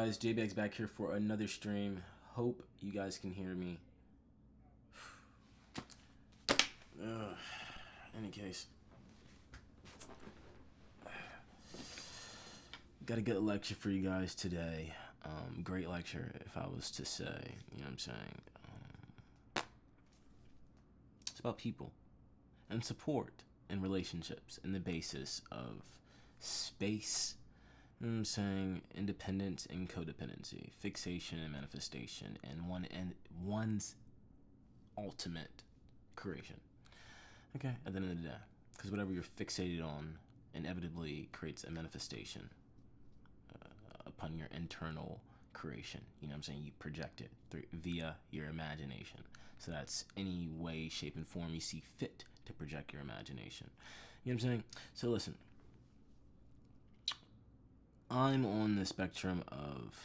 guys? JBX back here for another stream. Hope you guys can hear me. Any case, got a good lecture for you guys today. Great lecture, if I was to say. You know what I'm saying? It's about people and support and relationships and the basis of space. You know what I'm saying? Independence and codependency, fixation and manifestation, and one's ultimate creation. Okay, at the end of the day, because whatever you're fixated on inevitably creates a manifestation upon your internal creation. You know what I'm saying? You project it via your imagination. So that's any way, shape, and form you see fit to project your imagination. You know what I'm saying? So listen, I'm on the spectrum of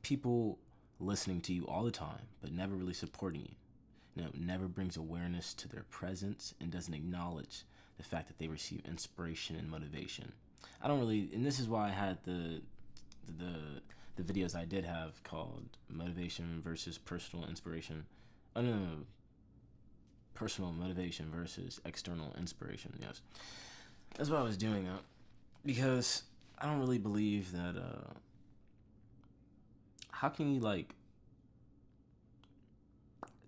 people listening to you all the time, but never really supporting you. You know, never brings awareness to their presence and doesn't acknowledge the fact that they receive inspiration and motivation. I don't really, and this is why I had the videos I did have called motivation versus personal inspiration. Oh no, personal motivation versus external inspiration. Yes, that's why I was doing that, because I don't really believe that. How can you like?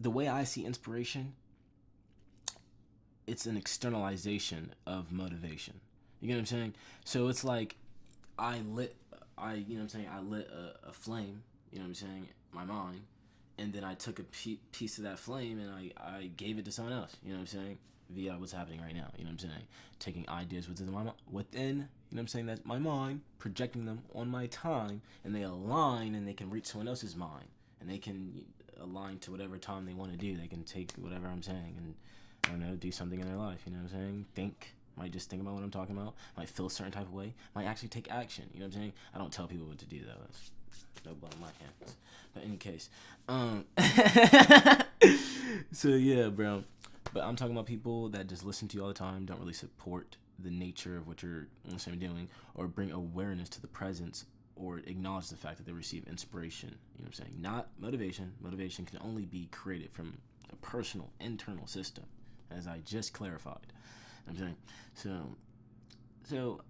The way I see inspiration, it's an externalization of motivation. You get what I'm saying? So it's like I lit a flame, you know what I'm saying, my mind, and then I took a piece of that flame and I gave it to someone else, you know what I'm saying, via what's happening right now, you know what I'm saying, taking ideas within you know what I'm saying, that's my mind, projecting them on my time, and they align and they can reach someone else's mind, and they can align to whatever time they want to do. They can take whatever I'm saying and, I don't know, do something in their life, you know what I'm saying, might just think about what I'm talking about, might feel a certain type of way, might actually take action, you know what I'm saying. I don't tell people what to do though, that's no blood in my hands. But in any case, so yeah, bro. But I'm talking about people that just listen to you all the time, don't really support the nature of what you're doing, or bring awareness to the presence, or acknowledge the fact that they receive inspiration. You know what I'm saying? Not motivation. Motivation can only be created from a personal, internal system, as I just clarified. You know what I'm saying? So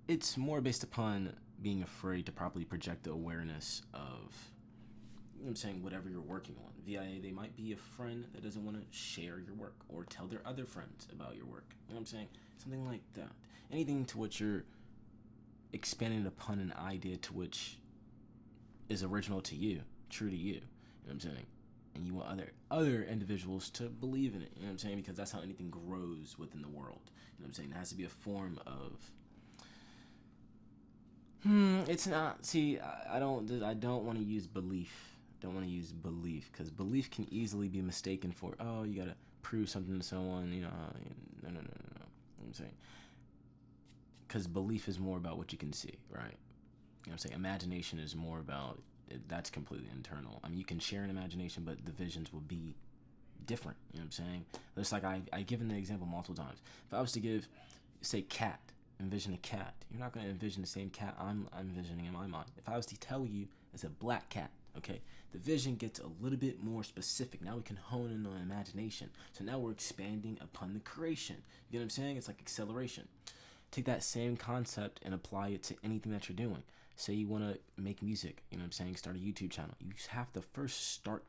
it's more based upon being afraid to properly project the awareness of, you know what I'm saying, whatever you're working on. VIA, they might be a friend that doesn't want to share your work or tell their other friends about your work. You know what I'm saying? Something like that. Anything to which you're expanding upon an idea to which is original to you, true to you. You know what I'm saying? And you want other individuals to believe in it. You know what I'm saying? Because that's how anything grows within the world. You know what I'm saying? It has to be a form of. It's not. See, I don't want to use belief. Don't want to use belief, because belief can easily be mistaken for, oh, you gotta prove something to someone. You know, no. You know what I'm saying? Because belief is more about what you can see, right? You know what I'm saying? Imagination is more about, that's completely internal. I mean, you can share an imagination, but the visions will be different. You know what I'm saying? Just like I've given the example multiple times. If I was to give, say, cat, envision a cat, you're not going to envision the same cat I'm envisioning in my mind. If I was to tell you it's a black cat, okay, the vision gets a little bit more specific. Now we can hone in on imagination. So now we're expanding upon the creation. You know what I'm saying? It's like acceleration. Take that same concept and apply it to anything that you're doing. Say you want to make music, you know what I'm saying, start a YouTube channel. You just have to first start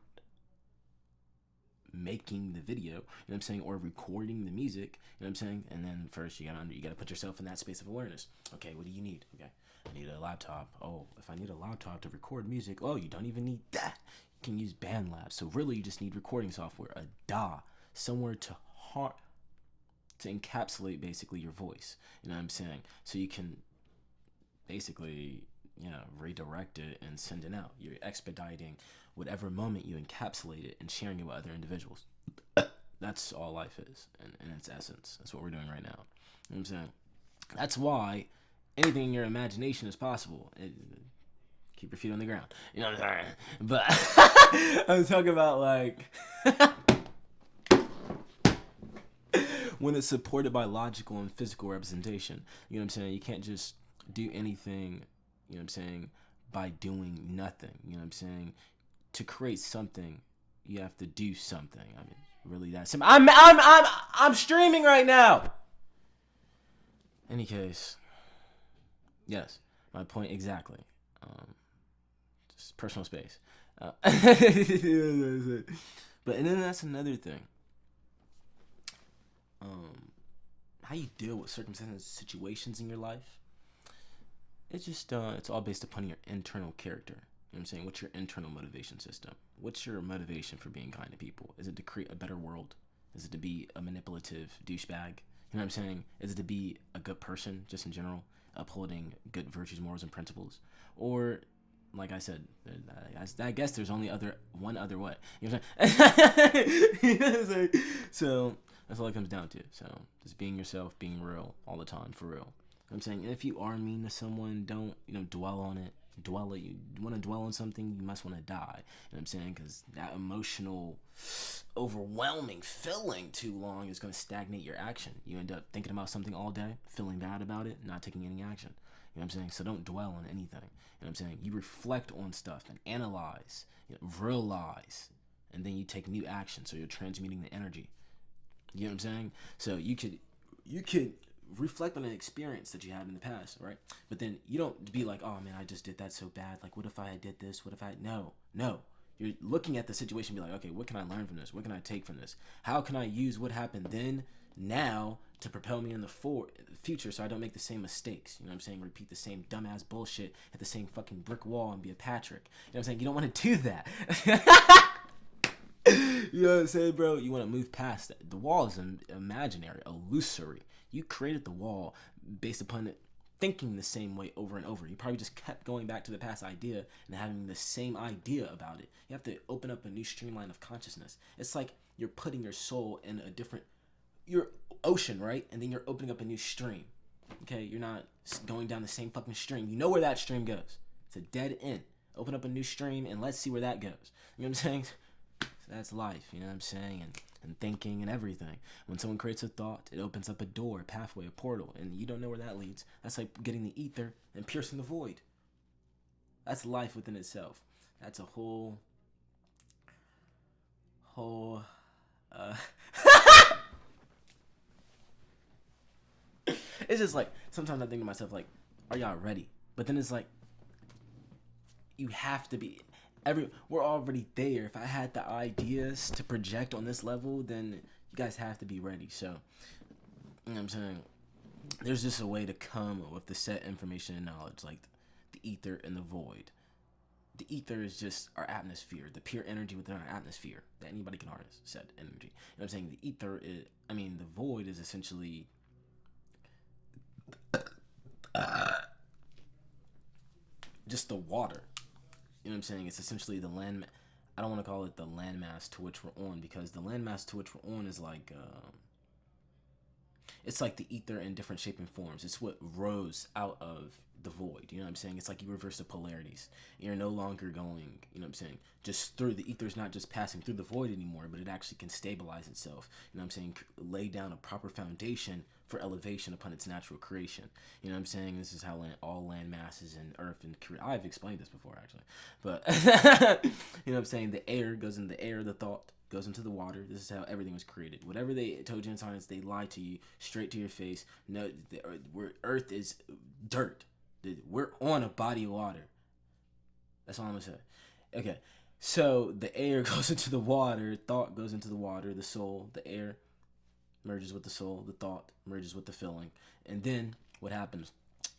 making the video, you know what I'm saying, or recording the music, you know what I'm saying, and then first you gotta put yourself in that space of awareness. Okay, what do you need? Okay, I need a laptop. Oh, if I need a laptop to record music, oh, you don't even need that. You can use BandLab. So really you just need recording software, a DAW, somewhere to encapsulate basically your voice, you know what I'm saying, so you can basically, you know, redirect it and send it out. You're expediting whatever moment you encapsulate it and sharing it with other individuals. That's all life is, in its essence. That's what we're doing right now. You know what I'm saying? That's why anything in your imagination is possible. Keep your feet on the ground. You know what I'm saying? But I'm talking about like when it's supported by logical and physical representation. You know what I'm saying? You can't just do anything, you know what I'm saying, by doing nothing. You know what I'm saying? To create something, you have to do something. I mean, really that simple. I'm streaming right now. Any case, yes, my point exactly. Just personal space. But and then that's another thing. How you deal with circumstances, situations in your life. It's just it's all based upon your internal character. You know what I'm saying? What's your internal motivation system? What's your motivation for being kind to people? Is it to create a better world? Is it to be a manipulative douchebag? You know what I'm saying? Is it to be a good person, just in general, upholding good virtues, morals, and principles? Or, like I said, I guess there's only one other way. You know what I'm saying? So that's all it comes down to. So just being yourself, being real all the time, for real. You know what I'm saying? If you are mean to someone, don't dwell on it. You want to dwell on something, you must want to die. You know what I'm saying? Because that emotional, overwhelming feeling too long is going to stagnate your action. You end up thinking about something all day, feeling bad about it, not taking any action. You know what I'm saying? So don't dwell on anything. You know what I'm saying? You reflect on stuff and analyze, realize, and then you take new action. So you're transmuting the energy. You know what I'm saying? So you could reflect on an experience that you had in the past, right? But then you don't be like, oh man, I just did that so bad. Like, what if I did this? What if I... No. You're looking at the situation and be like, okay, what can I learn from this? What can I take from this? How can I use what happened then, now, to propel me in the future so I don't make the same mistakes? You know what I'm saying? Repeat the same dumbass bullshit, hit the same fucking brick wall and be a Patrick. You know what I'm saying? You don't want to do that. You know what I'm saying, bro? You want to move past that. The wall is imaginary, illusory. You created the wall based upon it thinking the same way over and over. You probably just kept going back to the past idea and having the same idea about it. You have to open up a new streamline of consciousness. It's like you're putting your soul in a different... your ocean, right? And then you're opening up a new stream. Okay? You're not going down the same fucking stream. You know where that stream goes. It's a dead end. Open up a new stream and let's see where that goes. You know what I'm saying? So that's life, you know what I'm saying? And thinking and everything. When someone creates a thought, it opens up a door, a pathway, a portal, and you don't know where that leads. That's like getting the ether and piercing the void. That's life within itself. That's a whole it's just like, sometimes I think to myself, like, are y'all ready? But then it's like, you have to be... we're already there. If I had the ideas to project on this level, then you guys have to be ready. So, you know what I'm saying? There's just a way to come with the set information and knowledge, like the ether and the void. The ether is just our atmosphere, the pure energy within our atmosphere that anybody can harness, said energy. You know what I'm saying? The ether is, the void is essentially just the water. You know what I'm saying? It's essentially the land... I don't want to call it the landmass to which we're on, because the landmass to which we're on is like... it's like the ether in different shape and forms. It's what rose out of the void. You know what I'm saying? It's like you reverse the polarities. You're no longer going, you know what I'm saying, just through... the ether's not just passing through the void anymore, but it actually can stabilize itself. You know what I'm saying? Lay down a proper foundation for elevation upon its natural creation. You know what I'm saying? This is how all land masses and earth and... I've explained this before, actually. But, you know what I'm saying? The air goes in the air, the thought goes into the water. This is how everything was created. Whatever they told you in science, they lied to you straight to your face. No, Earth is dirt. We're on a body of water. That's all I'm gonna say. Okay, so the air goes into the water, thought goes into the water, the soul, the air merges with the soul, the thought merges with the feeling, and then what happens?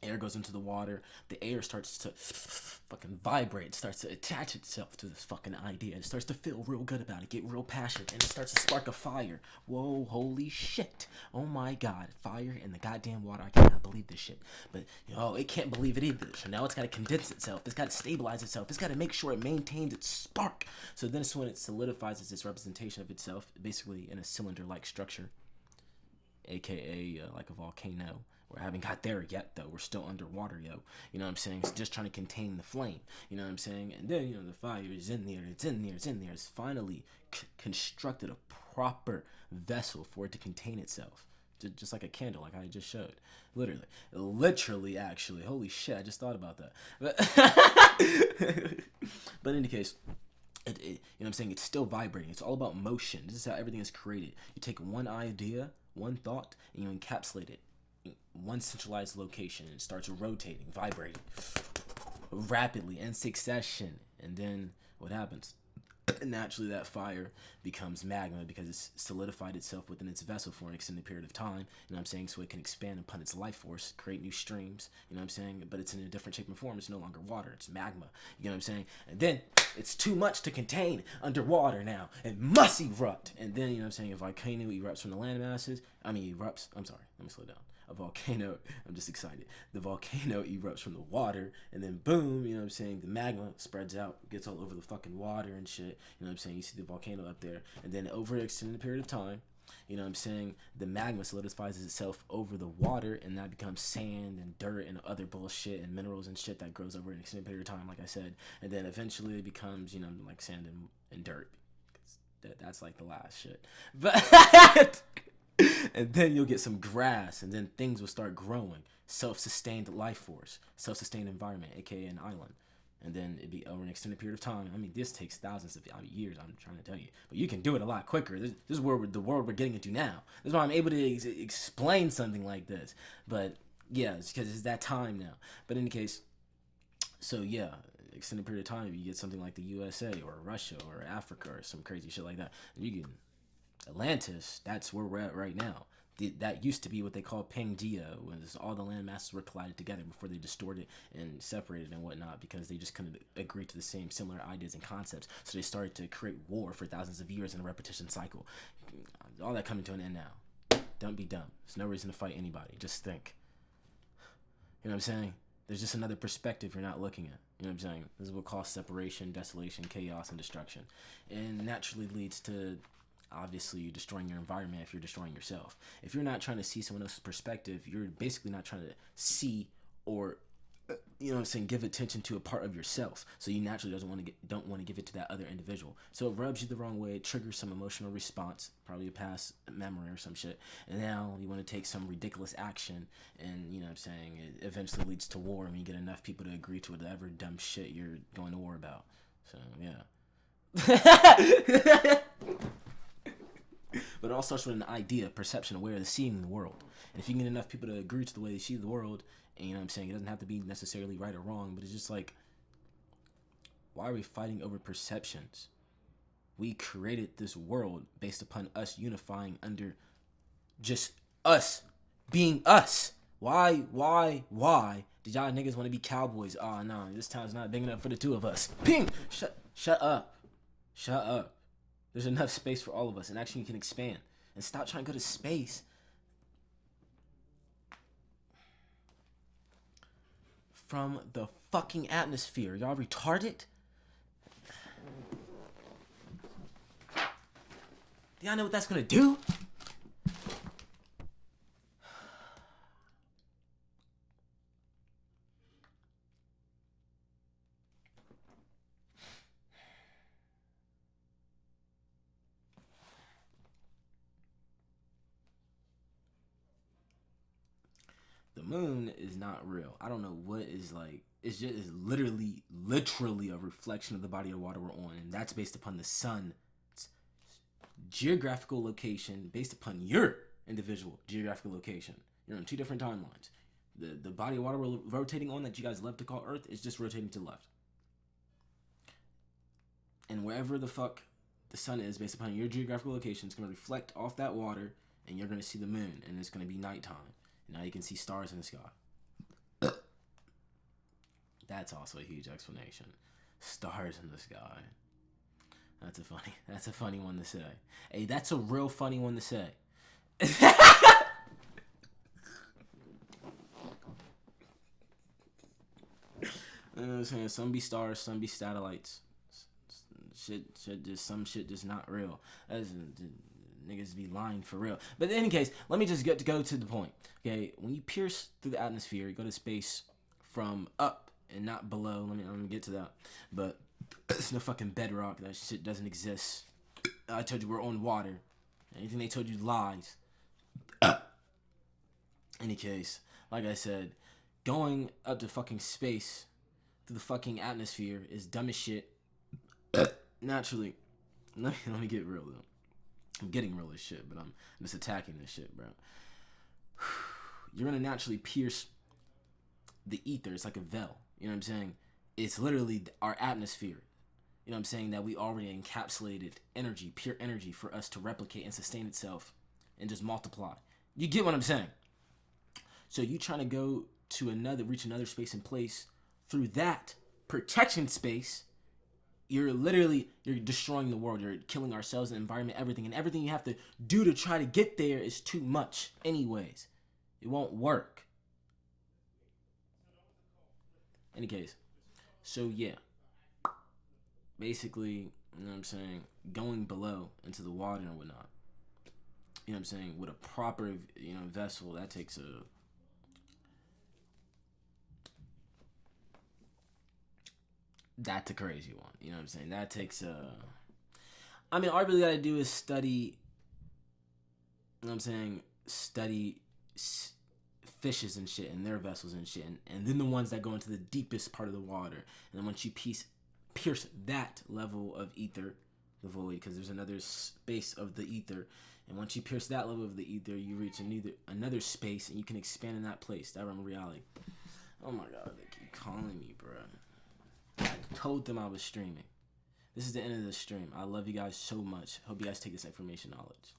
Air goes into the water, the air starts to fucking vibrate, starts to attach itself to this fucking idea. It starts to feel real good about it, get real passionate, and it starts to spark a fire. Whoa, holy shit. Oh my god, fire in the goddamn water. I cannot believe this shit. But, it can't believe it either. So now it's got to condense itself. It's got to stabilize itself. It's got to make sure it maintains its spark. So then it's when it solidifies its representation of itself, basically in a cylinder-like structure, aka like a volcano. We haven't got there yet, though. We're still underwater, yo. You know what I'm saying? It's just trying to contain the flame. You know what I'm saying? And then, the fire is in there. It's in there. It's in there. It's finally constructed a proper vessel for it to contain itself. just like a candle, like I just showed. Literally, actually. Holy shit! I just thought about that. But in any case, you know what I'm saying? It's still vibrating. It's all about motion. This is how everything is created. You take one idea, one thought, and you encapsulate it in one centralized location, and it starts rotating, vibrating rapidly in succession. And then what happens? Naturally, that fire becomes magma because it's solidified itself within its vessel for an extended period of time. You know what I'm saying? So it can expand upon its life force, create new streams. You know what I'm saying? But it's in a different shape and form. It's no longer water. It's magma. You know what I'm saying? And then it's too much to contain underwater now. It must erupt. And then, you know what I'm saying? A volcano erupts from the land masses. I'm sorry. Let me slow down. A volcano, I'm just excited. The volcano erupts from the water, and then boom, you know what I'm saying? The magma spreads out, gets all over the fucking water and shit. You know what I'm saying? You see the volcano up there, and then over an extended period of time, you know what I'm saying? The magma solidifies itself over the water, and that becomes sand and dirt and other bullshit and minerals and shit that grows over an extended period of time, like I said. And then eventually it becomes, you know, like sand and dirt. That's like the last shit. But and then you'll get some grass, and then things will start growing. Self-sustained life force, self-sustained environment, aka an island. And then it'd be over an extended period of time. I mean, this takes thousands of years, I'm trying to tell you. But you can do it a lot quicker. This is where the world we're getting into now. This is why I'm able to explain something like this. But yeah, it's because it's that time now. But in any case, so yeah, extended period of time, you get something like the USA or Russia or Africa or some crazy shit like that. You can Atlantis, that's where we're at right now. That used to be what they call Pangea, when all the land masses were collided together before they distorted and separated and whatnot, because they just couldn't agree to the same similar ideas and concepts. So they started to create war for thousands of years in a repetition cycle. All that coming to an end now. Don't be dumb. There's no reason to fight anybody. Just think. You know what I'm saying? There's just another perspective you're not looking at. You know what I'm saying? This is what causes separation, desolation, chaos, and destruction. And naturally leads to, obviously, you're destroying your environment if you're destroying yourself. If you're not trying to see someone else's perspective, you're basically not trying to see or, you know what I'm saying, give attention to a part of yourself. So you naturally don't want to give it to that other individual. So it rubs you the wrong way. It triggers some emotional response, probably a past memory or some shit. And now you want to take some ridiculous action, and you know what I'm saying, it eventually leads to war, and you get enough people to agree to whatever dumb shit you're going to war about. So yeah. But it all starts with an idea, perception, awareness, seeing the world. And if you can get enough people to agree to the way they see the world, and you know what I'm saying, it doesn't have to be necessarily right or wrong, but it's just like, why are we fighting over perceptions? We created this world based upon us unifying under just us being us. Why did y'all niggas want to be cowboys? Oh no, this town's not big enough for the two of us. Ping! Shut up. There's enough space for all of us, and actually you can expand. And stop trying to go to space. From the fucking atmosphere. Y'all retarded? Do y'all know what that's gonna do? The moon is not real. I don't know what is like. It's literally a reflection of the body of water we're on, and that's based upon the sun's geographical location, based upon your individual geographical location. You're on two different timelines. The body of water we're rotating on, that you guys love to call Earth, is just rotating to the left. And wherever the fuck the sun is, based upon your geographical location, it's gonna reflect off that water, and you're gonna see the moon, and it's gonna be nighttime. Now you can see stars in the sky. That's also a huge explanation. Stars in the sky. That's a funny one to say. Hey, that's a real funny one to say. You know what I'm saying? Some be stars, some be satellites. Some shit just not real. Niggas be lying for real. But in any case, let me just go to the point. Okay, when you pierce through the atmosphere, you go to space from up and not below. Let me get to that. But it's no fucking bedrock. That shit doesn't exist. I told you we're on water. Anything they told you lies. Any case, like I said, going up to fucking space through the fucking atmosphere is dumb as shit. Naturally, let me get real though. I'm getting real as shit, but I'm just attacking this shit, bro. You're gonna naturally pierce the ether. It's like a veil. You know what I'm saying? It's literally our atmosphere. You know what I'm saying? That we already encapsulated energy, pure energy for us to replicate and sustain itself and just multiply. You get what I'm saying? So you trying to go to reach another space and place through that protection space, you're destroying the world. You're killing ourselves, the environment, everything. And everything you have to do to try to get there is too much anyways. It won't work. Any case. So yeah. Basically, you know what I'm saying, going below into the water and whatnot. You know what I'm saying? With a proper, vessel, that takes that's a crazy one. You know what I'm saying? That takes I mean, all I really gotta do is study. You know what I'm saying? Study fishes and shit and their vessels and shit, and then the ones that go into the deepest part of the water. And then once you pierce that level of ether, the void, because there's another space of the ether, and once you pierce that level of the ether, you reach another space, and you can expand in that place, that realm of reality. Oh my god, they keep calling me, bro. I told them I was streaming. This is the end of the stream. I love you guys so much. Hope you guys take this information knowledge.